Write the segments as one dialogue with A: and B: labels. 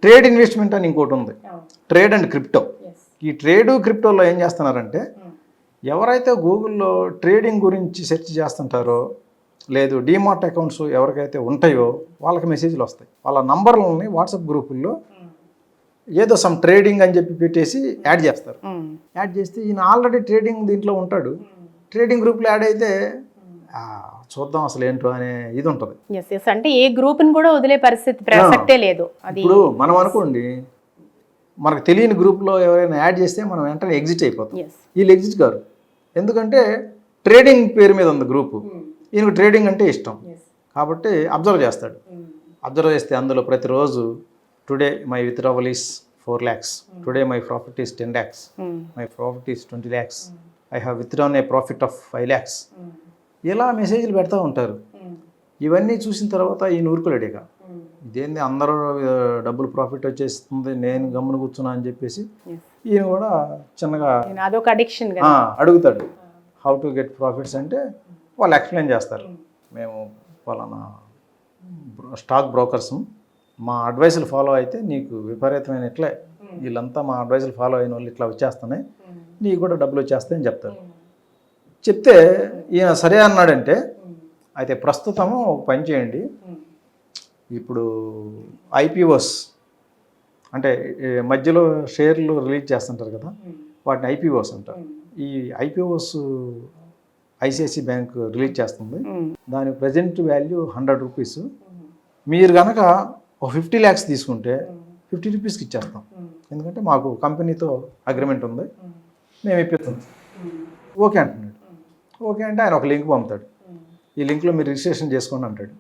A: Trade investment అని ఇంకోటి ఉంది, ట్రేడ్ అండ్ క్రిప్టో. ఈ ట్రేడ్ క్రిప్టోలో ఏం చేస్తున్నారంటే ఎవరైతే గూగుల్లో ట్రేడింగ్ గురించి సెర్చ్ చేస్తుంటారో లేదు డీమార్ట్ అకౌంట్స్ ఎవరికైతే ఉంటాయో వాళ్ళకి మెసేజ్లు వస్తాయి. వాళ్ళ నంబర్లని వాట్సాప్ గ్రూపుల్లో ఏదో సమ్ ట్రేడింగ్ అని చెప్పి పెట్టేసి యాడ్ చేస్తారు. యాడ్ చేస్తే ఈయన ఆల్రెడీ ట్రేడింగ్ దీంట్లో ఉంటాడు, ట్రేడింగ్ గ్రూప్లో యాడ్ అయితే చూద్దాం అసలు ఏంటో అనే ఇది ఉంటుంది.
B: అంటే ఏ గ్రూప్ని కూడా వదిలే పరిస్థితి ప్రసక్తే లేదు.
A: ఇప్పుడు మనం అనుకోండి మనకు తెలియని గ్రూప్లో ఎవరైనా యాడ్ చేస్తే మనం వెంటనే ఎగ్జిట్ అయిపోతాం. వీళ్ళు ఎగ్జిట్ కారు, ఎందుకంటే ట్రేడింగ్ పేరు మీద ఉంది గ్రూపు, ఈయనకు ట్రేడింగ్ అంటే ఇష్టం కాబట్టి అబ్జర్వ్ చేస్తాడు. అబ్జర్వ్ చేస్తే అందులో ప్రతిరోజు today my withdrawal is 4 lakhs, today my profit is 10 lakhs, my profit is 20 lakhs, I have withdrawn A profit of 5 lakhs, ఇలా మెసేజ్లు పెడతా ఉంటారు. ఇవన్నీ చూసిన తర్వాత ఈయన ఊరుకోలేడుగా, ఇదేంది అందరూ డబ్బులు ప్రాఫిట్ వచ్చేస్తుంది నేను గమ్మున కూర్చున్నా అని చెప్పేసి ఈయన కూడా చిన్నగా
B: అదొక అడిక్షన్
A: అడుగుతాడు. హౌ టు గెట్ ప్రాఫిట్స్ అంటే వాళ్ళు ఎక్స్ప్లెయిన్ చేస్తారు, మేము పలానా స్టాక్ బ్రోకర్స్, మా అడ్వైజులు ఫాలో అయితే నీకు విపరీతమైన ఇట్లే వీళ్ళంతా మా అడ్వైజులు ఫాలో అయిన వాళ్ళు ఇట్లా వచ్చేస్తున్నాయి, నీకు కూడా డబ్బులు వచ్చేస్తాయని చెప్తారు. చెప్తే ఈయన సరే అన్నాడంటే అయితే ప్రస్తుతము ఒక పని చేయండి, ఇప్పుడు ఐపీఓస్ అంటే మధ్యలో షేర్లు రిలీజ్ చేస్తుంటారు కదా వాటిని ఐపీఓస్ అంటారు. ఈ ఐపీఓస్ ఐసిఐసి బ్యాంక్ రిలీజ్ చేస్తుంది, దాని ప్రజెంట్ వాల్యూ 100 రూపీస్. మీరు కనుక ఒక 50 lakhs తీసుకుంటే 50 రూపీస్కి ఇచ్చేస్తాం, ఎందుకంటే మాకు కంపెనీతో అగ్రిమెంట్ ఉంది, మేము ఇప్పిస్తాం. ఓకే అంటున్నాడు. ఓకే అంటే ఆయన ఒక లింక్ పంపుతాడు, ఈ లింక్లో మీరు రిజిస్ట్రేషన్ చేసుకోండి అంటాడు.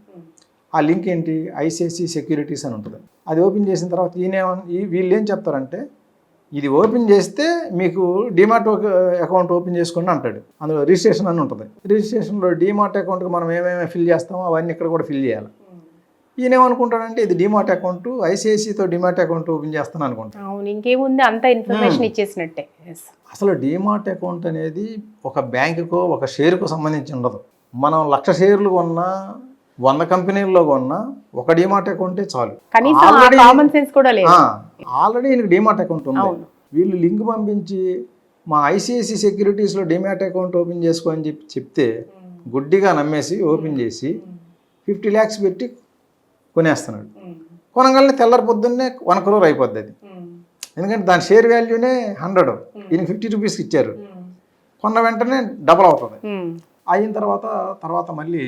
A: ఆ లింక్ ఏంటి, ఐసిఐసి సెక్యూరిటీస్ అని ఉంటుంది. అది ఓపెన్ చేసిన తర్వాత వీళ్ళు ఏం చెప్తారంటే ఇది ఓపెన్ చేస్తే మీకు డీమార్ట్ అకౌంట్ ఓపెన్ చేసుకోండి అంటాడు. అందులో రిజిస్ట్రేషన్ అని ఉంటుంది. రిజిస్ట్రేషన్లో డీమార్ట్ అకౌంట్కి మనం ఏమేమి ఫిల్ చేస్తామో అవన్నీ ఇక్కడ కూడా ఫిల్ చేయాలి. ఈయన ఏమనుకుంటాడంటే ఇది డీమార్ట్ అకౌంట్, ఐసిఐసితో డీమార్ట్ అకౌంట్ ఓపెన్ చేస్తాను అనుకుంటాను.
B: అవును, ఇంకేముంది అంత ఇన్ఫర్మేషన్ ఇచ్చేసినట్టే.
A: అసలు డీమార్ట్ అకౌంట్ అనేది ఒక బ్యాంకుకో ఒక షేరుకు సంబంధించి ఉండదు. మనం 1,00,000 షేర్లు కొన్నా 100 కంపెనీల్లో కొన్నా ఒక డీమార్ట్ అకౌంటే చాలు. ఆల్రెడీ ఈయనకు డీమార్ట్ అకౌంట్ ఉంది. వీళ్ళు లింక్ పంపించి మా ఐసిఐసి సెక్యూరిటీస్లో డీమార్ట్ అకౌంట్ ఓపెన్ చేసుకో అని చెప్తే గుడ్డిగా నమ్మేసి ఓపెన్ చేసి 50 lakhs పెట్టి కొనేస్తున్నాడు. కొనగానే తెల్లరి పొద్దున్నే 1 crore అయిపోద్ది అది, ఎందుకంటే దాని షేర్ వాల్యూనే 100, ఈయన 50 రూపీస్కి ఇచ్చారు. కొన్న వెంటనే డబల్ అవుతుంది. అయిన తర్వాత మళ్ళీ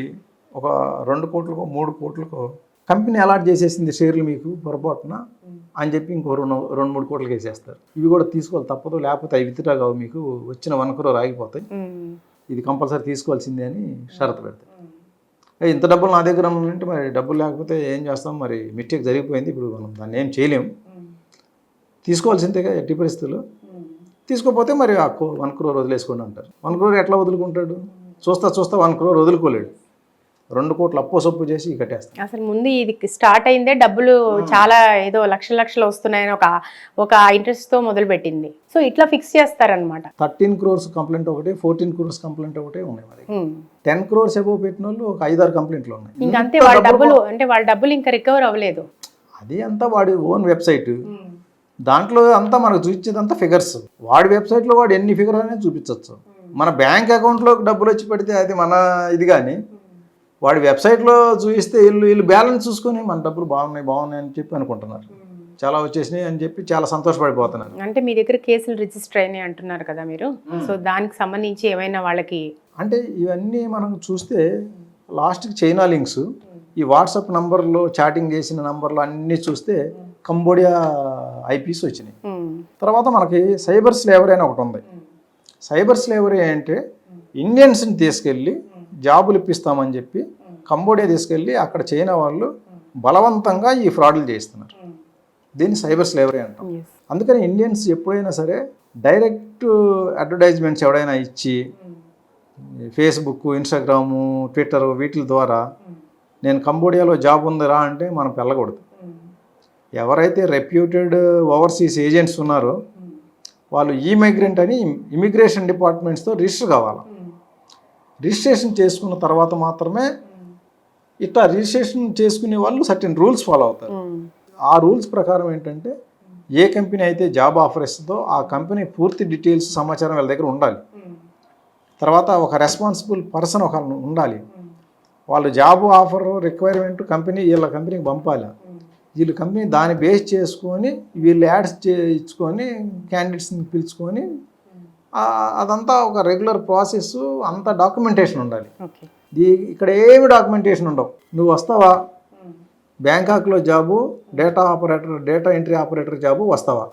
A: ఒక 2 కోట్లకో 3 కోట్లకో కంపెనీ అలాట్ చేసేసింది షేర్లు మీకు పొరపాటున అని చెప్పి ఇంకో 2-3 కోట్లకి వేసేస్తారు. ఇవి కూడా తీసుకోవాలి తప్పదు, లేకపోతే అవి విత్డ్రా కావు, మీకు వచ్చిన 1 crore ఆగిపోతాయి, ఇది కంపల్సరీ తీసుకోవాల్సిందే అని షరతు పెడతాయి. ఇంత డబ్బులు నా దగ్గర ఉందంటే మరి డబ్బులు లేకపోతే ఏం చేస్తాం, మరి మిస్టేక్ జరిగిపోయింది, ఇప్పుడు మనం దాన్ని ఏం చేయలేము, తీసుకోవాల్సిందే ఎట్టి పరిస్థితుల్లో. తీసుకోకపోతే మరి ఆ 1 crore వదిలేసుకోండి అంటారు. 1 crore ఎట్లా వదులుకుంటాడు, చూస్తా 1 crore వదులుకోలేడు. 2 కోట్లు అప్పో సొప్పు చేసి కట్టేస్తాం.
B: అసలు ముందు ఇది స్టార్ట్ అయిందే డబ్బులు చాలా ఏదో లక్షలు వస్తున్నాయని ఒక ఇంట్రెస్ట్ తో మొదలు పెట్టింది. సో ఇట్లా ఫిక్స్ చేస్తారనమాట.
A: 13 crores కంప్లైంట్ ఒకటి, 14 crores కంప్లైంట్ ఒకటే ఉన్నాయి. మరి 10 crores అబౌవ్ పెట్టిన వాళ్ళు ఒక 5-6 కంప్లైంట్లు ఉన్నాయి.
B: ఇంకంతే వాళ్ళ డబ్బులు ఇంకా రికవర్ అవ్వలేదు.
A: అది అంతా వాడి ఓన్ వెబ్సైట్, దాంట్లో అంతా మనకు చూపించేదంతా ఫిగర్స్. వాడి వెబ్సైట్లో వాడు ఎన్ని ఫిగర్ అనేది చూపించవచ్చు. మన బ్యాంక్ అకౌంట్లోకి డబ్బులు వచ్చి పెడితే అది మన ఇది, కానీ వాడి వెబ్సైట్లో చూపిస్తే వీళ్ళు బ్యాలెన్స్ చూసుకొని మన డబ్బులు బాగున్నాయి అని చెప్పి అనుకుంటున్నారు, చాలా వచ్చేసినాయి అని చెప్పి చాలా సంతోషపడిపోతున్నారు.
B: అంటే మీ దగ్గర కేసులు రిజిస్టర్ అయినాయి అంటున్నారు కదా మీరు, సో దానికి సంబంధించి ఏమైనా వాళ్ళకి
A: అంటే ఇవన్నీ మనం చూస్తే లాస్ట్కి చైనా లింక్స్, ఈ వాట్సాప్ నంబర్లో చాటింగ్ చేసిన నంబర్లు అన్నీ చూస్తే కంబోడియా ఐపీస్ వచ్చినాయి. తర్వాత మనకి సైబర్ స్లేవరీ అని ఒకటి ఉంది. సైబర్ స్లేవరీ అంటే ఇండియన్స్ని తీసుకెళ్ళి జాబులు ఇప్పిస్తామని చెప్పి కంబోడియా తీసుకెళ్ళి అక్కడ చైనా వాళ్ళు బలవంతంగా ఈ ఫ్రాడ్లు చేస్తున్నారు. దీన్ని సైబర్ స్లేవరీ అంటాం. అందుకని ఇండియన్స్ ఎప్పుడైనా సరే డైరెక్ట్ అడ్వర్టైజ్మెంట్స్ ఎవడైనా ఇచ్చి ఫేస్బుక్, ఇన్స్టాగ్రాము, ట్విట్టర్ వీటి ద్వారా నేను కంబోడియాలో జాబ్ ఉందిరా అంటే మనం వెళ్ళకూడదు. ఎవరైతే రెప్యూటెడ్ ఓవర్సీస్ ఏజెంట్స్ ఉన్నారో వాళ్ళు మైగ్రెంట్ అని ఇమిగ్రేషన్ డిపార్ట్మెంట్స్తో రిజిస్టర్ కావాలి. రిజిస్ట్రేషన్ చేసుకున్న తర్వాత మాత్రమే ఇట్లా రిజిస్ట్రేషన్ చేసుకునే వాళ్ళు సర్టెన్ రూల్స్ ఫాలో అవుతారు. ఆ రూల్స్ ప్రకారం ఏంటంటే ఏ కంపెనీ అయితే జాబ్ ఆఫర్ ఇస్తుందో ఆ కంపెనీ పూర్తి డీటెయిల్స్ సమాచారం వీళ్ళ దగ్గర ఉండాలి. తర్వాత ఒక రెస్పాన్సిబుల్ పర్సన్ ఒక ఉండాలి. వాళ్ళు జాబ్ ఆఫర్ రిక్వైర్మెంట్ వీళ్ళ కంపెనీకి పంపాలి. వీళ్ళు కంపెనీ దాన్ని బేస్ చేసుకొని వీళ్ళు యాడ్స్ ఇచ్చుకొని క్యాండిడేట్స్ని పిలుచుకొని అదంతా ఒక రెగ్యులర్ ప్రాసెస్, అంతా డాక్యుమెంటేషన్ ఉండాలి. ఇక్కడ ఏమి డాక్యుమెంటేషన్ ఉండవు. నువ్వు వస్తావా, బ్యాంకాక్లో job data entry operator job వస్తావా,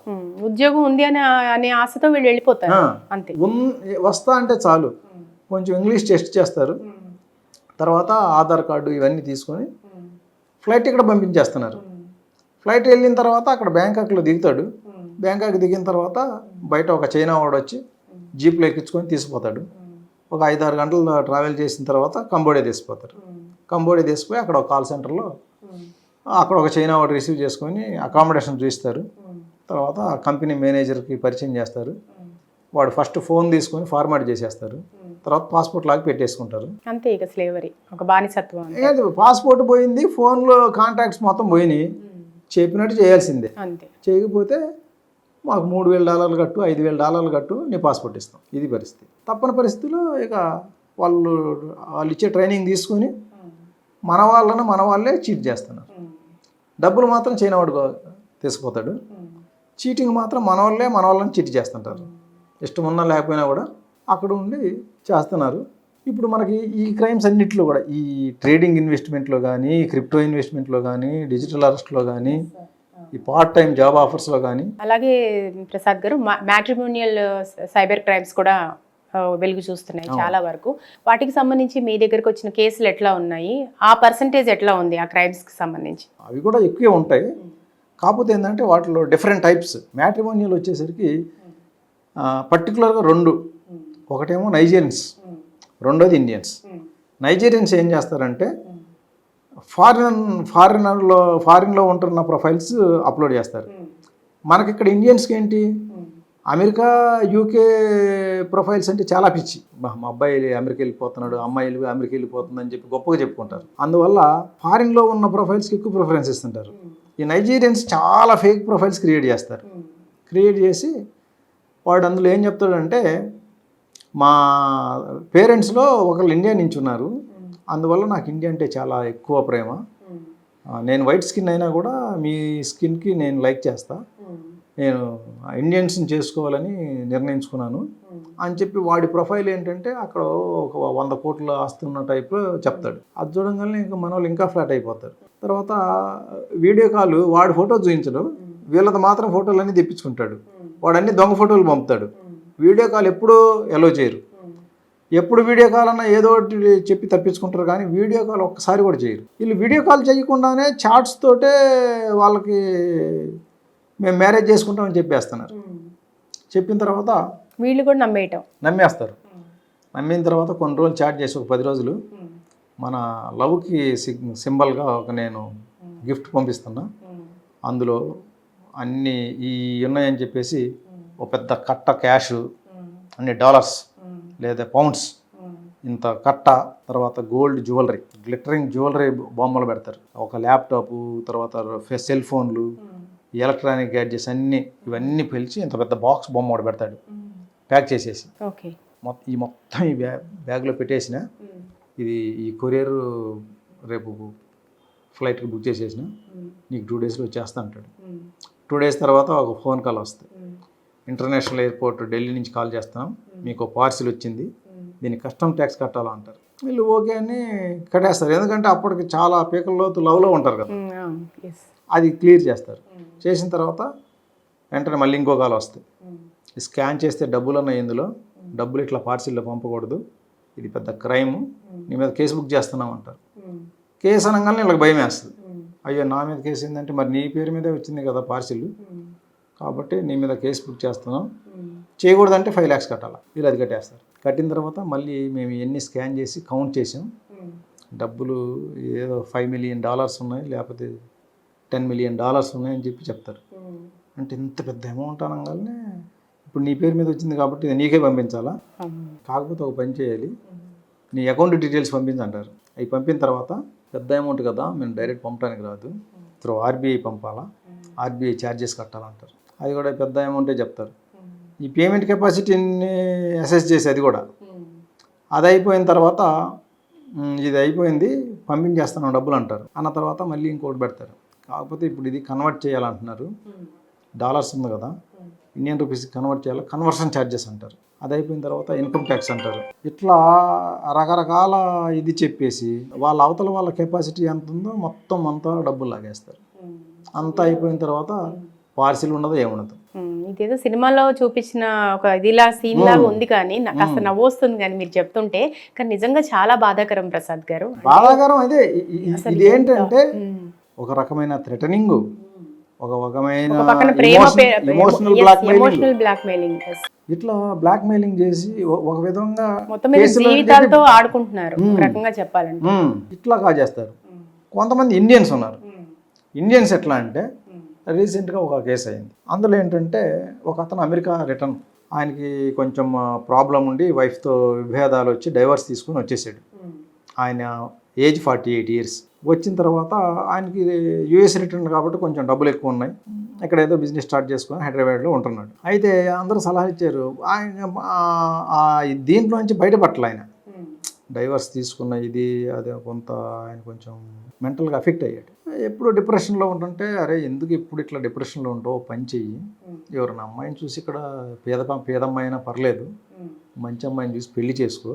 B: ఉద్యోగం ఉంది అనే ఆశతో వీళ్ళు వెళ్ళిపోతారు అంతే.
A: వస్తా అంటే చాలు, కొంచెం ఇంగ్లీష్ టెస్ట్ చేస్తారు, తర్వాత ఆధార్ కార్డు ఇవన్నీ తీసుకొని ఫ్లైట్ టికెట్ పంపించేస్తున్నారు. ఫ్లైట్ వెళ్ళిన తర్వాత అక్కడ బ్యాంకాక్లో దిగుతాడు. బ్యాంకాక్ దిగిన తర్వాత బయట ఒక చైనా వాడు వచ్చి జీప్లో ఎక్కించుకొని తీసుకుపోతాడు. ఒక 5-6 గంటలు ట్రావెల్ చేసిన తర్వాత కంబోడియా తీసుకుపోతారు. కంబోడియా తీసుకుపోయి అక్కడ ఒక కాల్ సెంటర్లో అక్కడ ఒక చైనా వాడు రిసీవ్ చేసుకొని అకామిడేషన్ చూపిస్తారు. తర్వాత ఆ కంపెనీ మేనేజర్కి పరిచయం చేస్తారు. వాడు ఫస్ట్ ఫోన్ తీసుకొని ఫార్మాట్ చేసేస్తారు. తర్వాత పాస్పోర్ట్ లాగా పెట్టేసుకుంటారు.
B: అంతే, ఇక స్లేవరీ, ఒక బానిసత్వం.
A: పాస్పోర్ట్ పోయింది, ఫోన్లో కాంటాక్ట్స్ మొత్తం పోయినాయి, చెప్పినట్టు చేయాల్సిందే.
B: అంతే,
A: చేయకపోతే మాకు $3,000 కట్టు, $5,000 కట్టు, నీ పాస్పోర్ట్ ఇస్తాం. ఇది పరిస్థితి. తప్పని పరిస్థితుల్లో ఇక వాళ్ళు ఇచ్చే ట్రైనింగ్ తీసుకొని మన వాళ్ళే చీట్ చేస్తున్నారు. డబ్బులు మాత్రం చైనా వాడు తీసుకుపోతాడు. చీటింగ్ మాత్రం మన వాళ్ళని చీట్ చేస్తుంటారు. ఇష్టం ఉన్నా లేకపోయినా కూడా అక్కడ ఉండి చేస్తున్నారు. ఇప్పుడు మనకి ఈ క్రైమ్స్ అన్నింటిలో కూడా, ఈ ట్రేడింగ్ ఇన్వెస్ట్మెంట్లో కానీ, క్రిప్టో ఇన్వెస్ట్మెంట్లో కానీ, డిజిటల్ అరెస్ట్లో కానీ, ఈ పార్ట్ టైం జాబ్ ఆఫర్స్లో కానీ,
B: అలాగే ప్రసాద్ గారు మ్యాట్రిమోనియల్ సైబర్ క్రైమ్స్ కూడా వెలుగు చూస్తున్నాయి చాలా వరకు. వాటికి సంబంధించి మీ దగ్గరకు వచ్చిన కేసులు ఎట్లా ఉన్నాయి, ఆ పర్సంటేజ్ ఎట్లా ఉంది ఆ క్రైమ్స్కి సంబంధించి?
A: అవి కూడా ఎక్కువే ఉంటాయి. కాకపోతే ఏంటంటే వాటిలో డిఫరెంట్ టైప్స్. మ్యాట్రిమోనియల్ వచ్చేసరికి పర్టికులర్గా 2, ఒకటేమో నైజీరియన్స్, రెండోది ఇండియన్స్. నైజీరియన్స్ ఏం చేస్తారంటే ఫారిన్లో ఉంటున్న ప్రొఫైల్స్ అప్లోడ్ చేస్తారు. మనకి ఇక్కడ ఇండియన్స్కి ఏంటి, అమెరికా యూకే ప్రొఫైల్స్ అంటే చాలా పిచ్చి. మా అబ్బాయి అమెరికా వెళ్ళిపోతున్నాడు, అమ్మాయి అమెరికా వెళ్ళిపోతుంది అని చెప్పి గొప్పగా చెప్పుకుంటారు. అందువల్ల ఫారిన్లో ఉన్న ప్రొఫైల్స్కి ఎక్కువ ప్రిఫరెన్స్ ఇస్తుంటారు. ఈ నైజీరియన్స్ చాలా ఫేక్ ప్రొఫైల్స్ క్రియేట్ చేస్తారు. క్రియేట్ చేసి వాడు అందులో ఏం చెప్తాడంటే, మా పేరెంట్స్లో ఒకళ్ళు ఇండియా నుంచి ఉన్నారు, అందువల్ల నాకు ఇండియా అంటే చాలా ఎక్కువ ప్రేమ, నేను వైట్ స్కిన్ అయినా కూడా మీ స్కిన్కి నేను లైక్ చేస్తా, నేను ఇండియన్స్ని చేసుకోవాలని నిర్ణయించుకున్నాను అని చెప్పి వాడి ప్రొఫైల్ ఏంటంటే అక్కడ ఒక 100 కోట్ల ఆస్తున్న టైప్లో చెప్తాడు. అది చూడంగానే ఇంకా మన వాళ్ళు ఇంకా ఫ్లాట్ అయిపోతారు. తర్వాత వీడియో కాల్, వాడి ఫోటో చూపించడు, వీళ్ళది మాత్రం ఫోటోలన్నీ తెప్పించుకుంటాడు. వాడు అన్ని దొంగ ఫోటోలు పంపుతాడు. వీడియో కాల్ ఎప్పుడూ ఎలో చేయరు. ఎప్పుడు వీడియో కాల్ అన్నా ఏదో ఒకటి చెప్పి తప్పించుకుంటారు, కానీ వీడియో కాల్ ఒక్కసారి కూడా చేయరు. వీళ్ళు వీడియో కాల్ చేయకుండానే చాట్స్ తోటే వాళ్ళకి మేము మ్యారేజ్ చేసుకుంటామని చెప్పేస్తున్నారు. చెప్పిన తర్వాత
B: వీళ్ళు కూడా నమ్మేస్తారు.
A: నమ్మిన తర్వాత కొన్ని రోజులు చాట్ చేసి ఒక 10 రోజులు మన లవ్కి సింబల్గా ఒక నేను గిఫ్ట్ పంపిస్తున్నా, అందులో అన్నీ ఈ ఉన్నాయని చెప్పేసి ఒక పెద్ద కట్ట క్యాష్, అన్ని $, లేదా పౌండ్స్, ఇంత కట్ట, తర్వాత గోల్డ్ జ్యువెలరీ, గ్లిటరింగ్ జ్యువెలరీ బొమ్మలు పెడతారు, ఒక ల్యాప్టాప్, తర్వాత సెల్ ఫోన్లు, ఎలక్ట్రానిక్ గ్యాడ్జెట్స్ అన్నీ, ఇవన్నీ పిలిచి ఇంత పెద్ద బాక్స్ బొమ్మ ఒకటి పెడతాడు ప్యాక్ చేసేసి. ఈ మొత్తం ఈ బ్యాగ్లో పెట్టేసిన, ఇది ఈ కొరియర్ రేపు ఫ్లైట్కి బుక్ చేసేసిన, నీకు 2 డేస్లో వచ్చేస్తా అంటాడు. 2 డేస్ తర్వాత ఒక ఫోన్ కాల్ వస్తుంది, ఇంటర్నేషనల్ ఎయిర్పోర్ట్ ఢిల్లీ నుంచి కాల్ చేస్తాం, మీకు పార్సిల్ వచ్చింది, దీనికి కస్టమ్ ట్యాక్స్ కట్టాలా అంటారు. వీళ్ళు ఓకే అని కట్టేస్తారు. ఎందుకంటే అప్పటికి చాలా పీకల్లో లవ్లో ఉంటారు కదా, అది క్లియర్ చేస్తారు. చేసిన తర్వాత వెంటనే మళ్ళీ ఇంకో కాల్ వస్తుంది, స్కాన్ చేస్తే డబ్బులు ఉన్నాయి, ఇందులో డబ్బులు ఇట్లా పార్సిల్లో పంపకూడదు, ఇది పెద్ద క్రైమ్, నీ మీద కేసు బుక్ చేస్తున్నాం అంటారు. కేసు అనగానే వీళ్ళకి భయం వేస్తుంది. అయ్యో నా మీద కేసు ఏంటంటే మరి నీ పేరు మీదే వచ్చింది కదా పార్సిల్, కాబట్టి నీ మీద కేసు బుక్ చేస్తున్నాం, చేయకూడదంటే 5 lakhs కట్టాలి. వీళ్ళు అది కట్టేస్తారు. కట్టిన తర్వాత మళ్ళీ మేము ఎన్ని స్కాన్ చేసి కౌంట్ చేసాం, డబ్బులు ఏదో $5 million ఉన్నాయి, లేకపోతే $10 million ఉన్నాయని చెప్పి చెప్తారు. అంటే ఇంత పెద్ద అమౌంట్ అనగానే ఇప్పుడు నీ పేరు మీద వచ్చింది కాబట్టి ఇది నీకే పంపించాలా, కాకపోతే ఒక పని చేయాలి, నీ అకౌంట్ డీటెయిల్స్ పంపించంటారు. అవి పంపిన తర్వాత పెద్ద అమౌంట్ కదా, మేము డైరెక్ట్ పంపడానికి రాదు, త్రూ RBI పంపాలా, ఆర్బీఐ ఛార్జెస్ కట్టాలంటారు. అది కూడా పెద్ద అమౌంటే చెప్తారు. ఈ పేమెంట్ కెపాసిటీని అసెస్ చేసి అది కూడా అది అయిపోయిన తర్వాత ఇది అయిపోయింది పంపించేస్తాను డబ్బులు అంటారు. అన్న తర్వాత మళ్ళీ ఇంకోటి పెడతారు. కాకపోతే ఇప్పుడు ఇది కన్వర్ట్ చేయాలంటున్నారు. డాలర్స్ ఉంది కదా, ఇండియన్ రూపీస్కి కన్వర్ట్ చేయాలి, కన్వర్షన్ ఛార్జెస్ అంటారు. అది అయిపోయిన తర్వాత ఇన్కమ్ ట్యాక్స్ అంటారు. ఇట్లా రకరకాల ఇది చెప్పేసి వాళ్ళ అవతల వాళ్ళ కెపాసిటీ ఎంత ఉందో మొత్తం అంతా డబ్బులు లాగేస్తారు. అంతా అయిపోయిన తర్వాత పార్సిల్ ఉండదు, ఏముండదు.
B: ఇదేదో సినిమాలో చూపించిన ఒక ఇదిలా సీన్ లాగా ఉంది, కానీ నాకు కాస్త నవ్వు వస్తుంది కానీ మీరు చెప్తుంటే. కానీ నిజంగా చాలా బాధాకరం ప్రసాద్ గారు.
A: బాధాకరం అదే. ఇది ఏంటంటే ఒక రకమైన థ్రెటనింగ్, ఒక రకమైన ఎమోషనల్ బ్లాక్మెయిలింగ్, ఇట్లా బ్లాక్మెయిలింగ్ చేసి ఒక విధంగా
B: మొత్తం జీవితాలతో ఆడుకుంటున్నారు రకంగా చెప్పాలంటే.
A: ఇట్లా కాజేస్తారు. కొంతమంది ఇండియన్స్ ఉన్నారు. ఇండియన్స్ ఎట్లా అంటే రీసెంట్గా ఒక కేసు అయింది. అందులో ఏంటంటే ఒక అతను అమెరికా రిటర్న్, ఆయనకి కొంచెం ప్రాబ్లం ఉండి వైఫ్తో విభేదాలు వచ్చి డైవర్స్ తీసుకుని వచ్చేసాడు. ఆయన ఏజ్ 48 years. వచ్చిన తర్వాత ఆయనకి యూఎస్ రిటర్న్ కాబట్టి కొంచెం డబ్బులు ఎక్కువ ఉన్నాయి. ఇక్కడ ఏదో బిజినెస్ స్టార్ట్ చేసుకొని హైదరాబాద్లో ఉంటున్నాడు. అయితే అందరూ సలహా ఇచ్చారు. ఆయన దీంట్లో నుంచి బయటపట్టాలి. ఆయన డైవర్స్ తీసుకున్న ఇది అదే కొంత ఆయన కొంచెం మెంటల్గా అఫెక్ట్ అయ్యాడు. ఎప్పుడు డిప్రెషన్లో ఉంటుంటే, అరే ఎందుకు ఇప్పుడు ఇట్లా డిప్రెషన్లో ఉంటావు, పని చెయ్యి, ఎవరైనా అమ్మాయిని చూసి ఇక్కడ పేదమ్మాయి అయినా పర్లేదు, మంచి అమ్మాయిని చూసి పెళ్లి చేసుకో,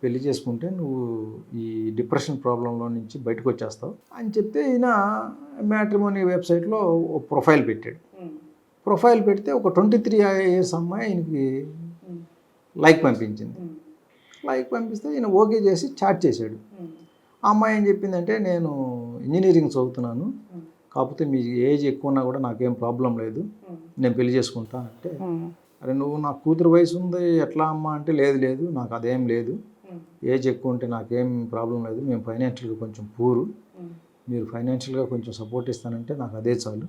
A: పెళ్లి చేసుకుంటే నువ్వు ఈ డిప్రెషన్ ప్రాబ్లంలో నుంచి బయటకు వచ్చేస్తావు అని చెప్తే ఈయన మ్యాట్రిమోనీ వెబ్సైట్లో ఒక ప్రొఫైల్ పెట్టాడు. ప్రొఫైల్ పెడితే ఒక 23 years అమ్మాయి ఆయనకి లైక్ పంపించింది. లైక్ పంపిస్తే ఈయన ఓకే చేసి చాట్ చేశాడు. ఆ అమ్మాయి ఏం చెప్పిందంటే, నేను ఇంజనీరింగ్ చదువుతున్నాను, కాకపోతే మీ ఏజ్ ఎక్కువ ఉన్నా కూడా నాకేం ప్రాబ్లం లేదు, నేను పెళ్లి చేసుకుంటా అంటే, అరే నువ్వు నా కూతురు వయసు ఉంది ఎట్లా అమ్మా అంటే, లేదు నాకు అదేం లేదు, ఏజ్ ఎక్కువ ఉంటే నాకేం ప్రాబ్లం లేదు, మేము ఫైనాన్షియల్గా కొంచెం పూరు, మీరు ఫైనాన్షియల్గా కొంచెం సపోర్ట్ ఇస్తానంటే నాకు అదే చాలు,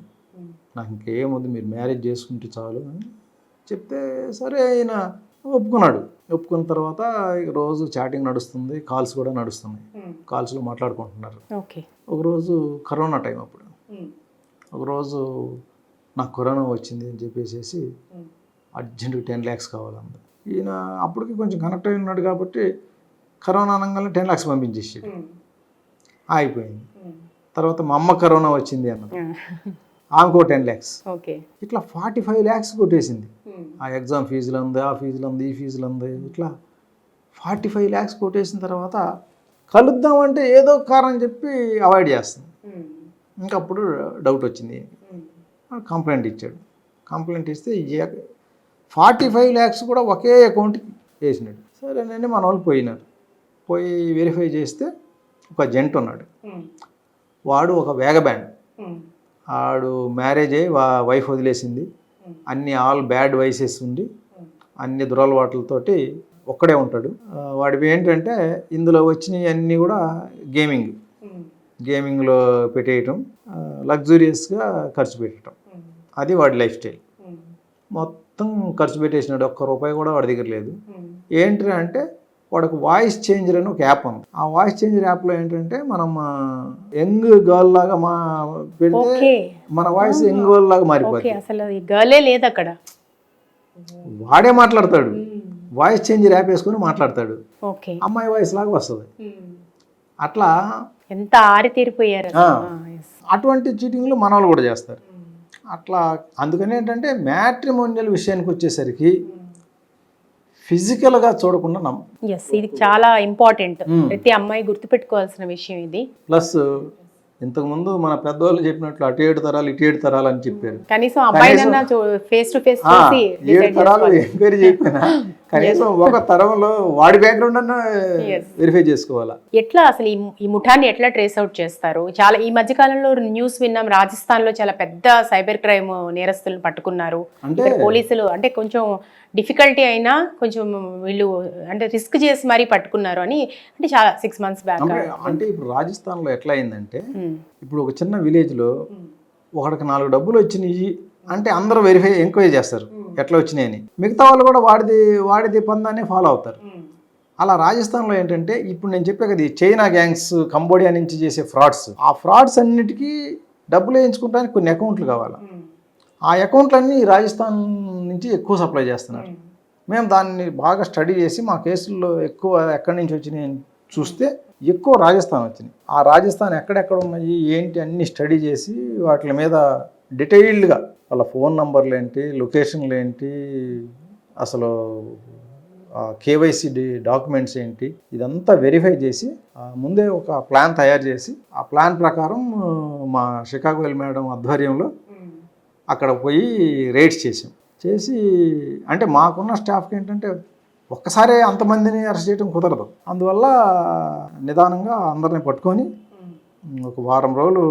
A: నాకు ఇంకేమొద్దు, మీరు మ్యారేజ్ చేసుకుంటే చాలు అని చెప్తే, సరే ఆయన ఒప్పుకున్నాడు. ఒప్పుకున్న తర్వాత రోజు చాటింగ్ నడుస్తుంది, కాల్స్ కూడా నడుస్తున్నాయి. కాల్స్లో మాట్లాడుకుంటున్నారు. ఒకరోజు కరోనా టైం అప్పుడు, ఒకరోజు నాకు కరోనా వచ్చింది అని చెప్పేసి అర్జెంటుగా 10 lakhs కావాలంది. ఈయన అప్పటికి కొంచెం కనెక్ట్ అయి ఉన్నాడు కాబట్టి కరోనా అనగానే 10 lakhs పంపించేసాడు. అయిపోయింది. తర్వాత మా అమ్మ కరోనా వచ్చింది అన్నది, ఆమెకో 10 lakhs. ఇట్లా 45 lakhs కొట్టేసింది. ఆ ఎగ్జామ్ ఫీజులు ఉంది, ఆ ఫీజులు ఉంది, ఈ ఫీజులు ఉంది, ఇట్లా 45 lakhs కొట్టేసిన తర్వాత కలుద్దామంటే ఏదో కారణం చెప్పి అవాయిడ్ చేస్తుంది. ఇంకప్పుడు డౌట్ వచ్చింది. కంప్లైంట్ ఇచ్చాడు. కంప్లైంట్ ఇస్తే 45 lakhs కూడా ఒకే అకౌంట్కి వేసినాడు. సరేనండి, మన వాళ్ళు పోయినారు. పోయి వెరిఫై చేస్తే ఒక జెంట్ ఉన్నాడు. వాడు ఒక వేగబ్యాండ్. ఆడు మ్యారేజ్ అయ్యి వైఫ్ వదిలేసింది, అన్ని ఆల్ బ్యాడ్ వైసెస్ ఉండి అన్ని దురలవాట్లతోటి ఒక్కడే ఉంటాడు. వాడివి ఏంటంటే ఇందులో వచ్చినవి అన్నీ కూడా గేమింగ్లో పెట్టేయటం, లగ్జూరియస్గా ఖర్చు పెట్టడం, అది వాడి లైఫ్ స్టైల్. మొత్తం ఖర్చు పెట్టేసినాడు. ₹1 కూడా వాడి దగ్గర లేదు. ఏంటి అంటే వాడికి వాయిస్ చేంజర్ అని ఒక యాప్ ఉంది. ఆ వాయిస్ చేంజర్ యాప్లో ఏంటంటే మనం యంగ్ గర్ల్ లాగా పెడితే మన వాయిస్ యంగ్ గర్ల్ లాగా మారిపోతుంది.
B: అసలు గర్లే లేదు అక్కడ,
A: వాడే మాట్లాడతాడు. వాయిస్ చేంజర్ యాప్ వేసుకొని మాట్లాడతాడు, అమ్మాయి వాయిస్ లాగా వస్తుంది. అట్లా
B: ఎంత ఆరితేరిపోయారు.
A: అటువంటి చీటింగ్లు మన వాళ్ళు కూడా చేస్తారు. అట్లా అందుకని ఏంటంటే మ్యాట్రిమోనియల్ విషయానికి వచ్చేసరికి ఫిజికల్గా చూడకుండా
B: ఇది చాలా ఇంపార్టెంట్. ప్రతి అమ్మాయి గుర్తుపెట్టుకోవాల్సిన విషయం ఇది.
A: ప్లస్ ఇంతకుముందు మన పెద్దవాళ్ళు చెప్పినట్లు అటు 7 తరాలు ఇటు 7 తరాలు అని చెప్పారు.
B: కనీసం అబ్బాయినన్నా ఫేస్ టు ఫేస్ చూసి
A: 7 తరాలు ఎంక్వైరీ చెప్పినా కనీసం ఒక తరంలో వాడి బ్యాక్గ్రౌండ్ అన్నా వెరిఫై చేసుకోవాలా.
B: ఎట్లా అసలు ఈ ముఠాన్ని ఎట్లా ట్రేస్ అవుట్ చేస్తారు? చాలా ఈ మధ్య కాలంలో న్యూస్ విన్నాం, రాజస్థాన్ లో చాలా పెద్ద సైబర్ క్రైమ్ నేరస్తులను పట్టుకున్నారు. అంటే పోలీసులు అంటే కొంచెం డిఫికల్టీ అయినా కొంచెం వీళ్ళు అంటే రిస్క్ చేసి మరీ పట్టుకున్నారు అని, అంటే చాలా 6 months బ్యాక్.
A: అంటే ఇప్పుడు రాజస్థాన్లో ఎట్లా అయిందంటే, ఇప్పుడు ఒక చిన్న విలేజ్లో ఒకడికి 4 డబ్బులు వచ్చినాయి అంటే అందరూ ఎంక్వైరీ చేస్తారు ఎట్లా వచ్చినాయని. మిగతా వాళ్ళు కూడా వాడిది పందాన్ని ఫాలో అవుతారు. అలా రాజస్థాన్లో ఏంటంటే ఇప్పుడు నేను చెప్పే కదా, చైనా గ్యాంగ్స్, కంబోడియా నుంచి చేసే ఫ్రాడ్స్, ఆ ఫ్రాడ్స్ అన్నిటికీ డబ్బులు వేయించుకుంటానికి కొన్ని అకౌంట్లు కావాలి. ఆ అకౌంట్లన్నీ రాజస్థాన్ నుంచి ఎక్కువ సప్లై చేస్తున్నారు. మేము దాన్ని బాగా స్టడీ చేసి మా కేసుల్లో ఎక్కువ ఎక్కడి నుంచి వచ్చినాయి అని చూస్తే ఎక్కువ రాజస్థాన్ వచ్చినాయి. ఆ రాజస్థాన్ ఎక్కడెక్కడ ఉన్నాయి ఏంటి అన్ని స్టడీ చేసి వాటి మీద డీటెయిల్డ్గా వాళ్ళ ఫోన్ నంబర్లు ఏంటి, లొకేషన్లు ఏంటి, అసలు కేవైసీ డాక్యుమెంట్స్ ఏంటి, ఇదంతా వెరిఫై చేసి ముందే ఒక ప్లాన్ తయారు చేసి ఆ ప్లాన్ ప్రకారం మా షికాగో మేడం ఆధ్వర్యంలో అక్కడ పోయి రైడ్స్ చేసి అంటే మాకున్న స్టాఫ్కి ఏంటంటే ఒక్కసారే అంతమందిని అరెస్ట్ చేయడం కుదరదు. అందువల్ల నిదానంగా అందరిని పట్టుకొని ఒక వారం రోజులు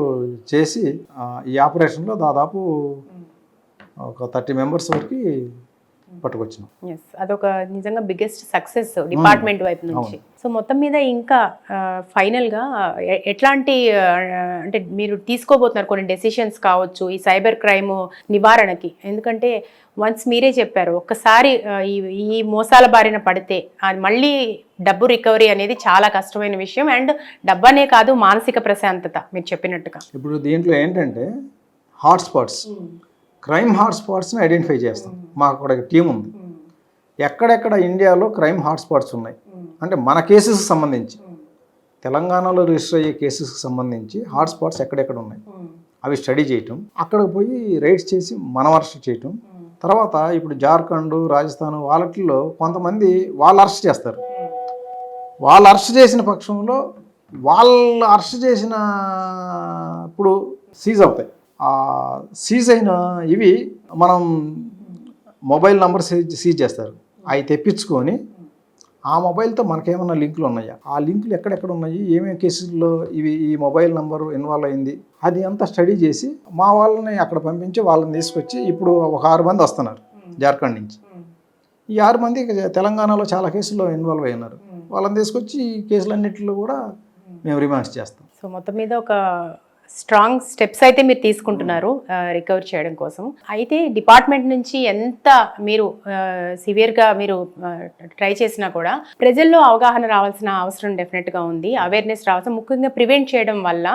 A: చేసి ఈ ఆపరేషన్లో దాదాపు ఒక 30 మెంబర్స్ వరకు పట్టుకొచ్చినాం.
B: ఎస్, అదొక నిజంగా బిగ్గెస్ట్ సక్సెస్ డిపార్ట్మెంట్ వైపు నుంచి. సో మొత్తం మీద ఇంకా ఫైనల్గా ఎట్లాంటి అంటే మీరు తీసుకోబోతున్నారు కొన్ని డెసిషన్స్ కావచ్చు ఈ సైబర్ క్రైమ్ నివారణకి? ఎందుకంటే వన్స్ మీరే చెప్పారు ఒక్కసారి ఈ మోసాల బారిన పడితే అది మళ్ళీ డబ్బు రికవరీ అనేది చాలా కష్టమైన విషయం. అండ్ డబ్బనే కాదు, మానసిక ప్రశాంతత మీరు చెప్పినట్టుగా.
A: ఇప్పుడు దీంట్లో ఏంటంటే హాట్స్పాట్స్, క్రైమ్ హాట్స్పాట్స్ని ఐడెంటిఫై చేస్తాం. మాకు కూడా టీం ఉంది. ఎక్కడెక్కడ ఇండియాలో క్రైమ్ హాట్స్పాట్స్ ఉన్నాయి అంటే మన కేసెస్కి సంబంధించి, తెలంగాణలో రిజిస్టర్ అయ్యే కేసెస్కి సంబంధించి హాట్స్పాట్స్ ఎక్కడెక్కడ ఉన్నాయి అవి స్టడీ చేయటం, అక్కడికి పోయి రైడ్స్ చేసి మనం అరెస్ట్ చేయటం. తర్వాత ఇప్పుడు జార్ఖండ్, రాజస్థాన్ వాళ్ళలో కొంతమంది వాళ్ళు అరెస్ట్ చేస్తారు. వాళ్ళు అరెస్ట్ చేసిన పక్షంలో వాళ్ళు అరెస్ట్ చేసిన ఇప్పుడు సీజ్ అవుతాయి. సీజ్ అయిన ఇవి మనం మొబైల్ నంబర్ సీజ్ చేస్తారు. అవి తెప్పించుకొని ఆ మొబైల్తో మనకేమన్నా లింకులు ఉన్నాయా, ఆ లింకులు ఎక్కడెక్కడ ఉన్నాయి, ఏమేమి కేసుల్లో ఈ మొబైల్ నంబరు ఇన్వాల్వ్ అయింది, అది అంతా స్టడీ చేసి మా వాళ్ళని అక్కడ పంపించి వాళ్ళని తీసుకొచ్చి ఇప్పుడు ఒక 6 మంది వస్తున్నారు జార్ఖండ్ నుంచి. ఈ 6 మంది తెలంగాణలో చాలా కేసుల్లో ఇన్వాల్వ్ అయినారు. వాళ్ళని తీసుకొచ్చి ఈ కేసులన్నింటిలో కూడా మేము రిమాండ్స్ చేస్తాం.
B: సో మొత్తం మీద ఒక స్ట్రాంగ్ స్టెప్స్ అయితే మీరు తీసుకుంటున్నారు రికవర్ చేయడం కోసం. అయితే డిపార్ట్మెంట్ నుంచి ఎంత మీరు సివియర్గా మీరు ట్రై చేసినా కూడా ప్రజల్లో అవగాహన రావాల్సిన అవసరం డెఫినెట్గా ఉంది. అవేర్నెస్ రావాల్సిన, ముఖ్యంగా ప్రివెంట్ చేయడం వల్ల,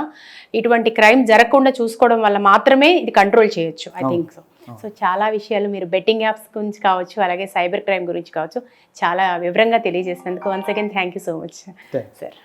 B: ఇటువంటి క్రైమ్ జరగకుండా చూసుకోవడం వల్ల మాత్రమే ఇది కంట్రోల్ చేయొచ్చు. I think so. సో చాలా విషయాలు మీరు బెట్టింగ్ యాప్స్ గురించి కావచ్చు, అలాగే సైబర్ క్రైమ్ గురించి కావచ్చు, చాలా వివరంగా తెలియజేసినందుకు once again thank you so much sir.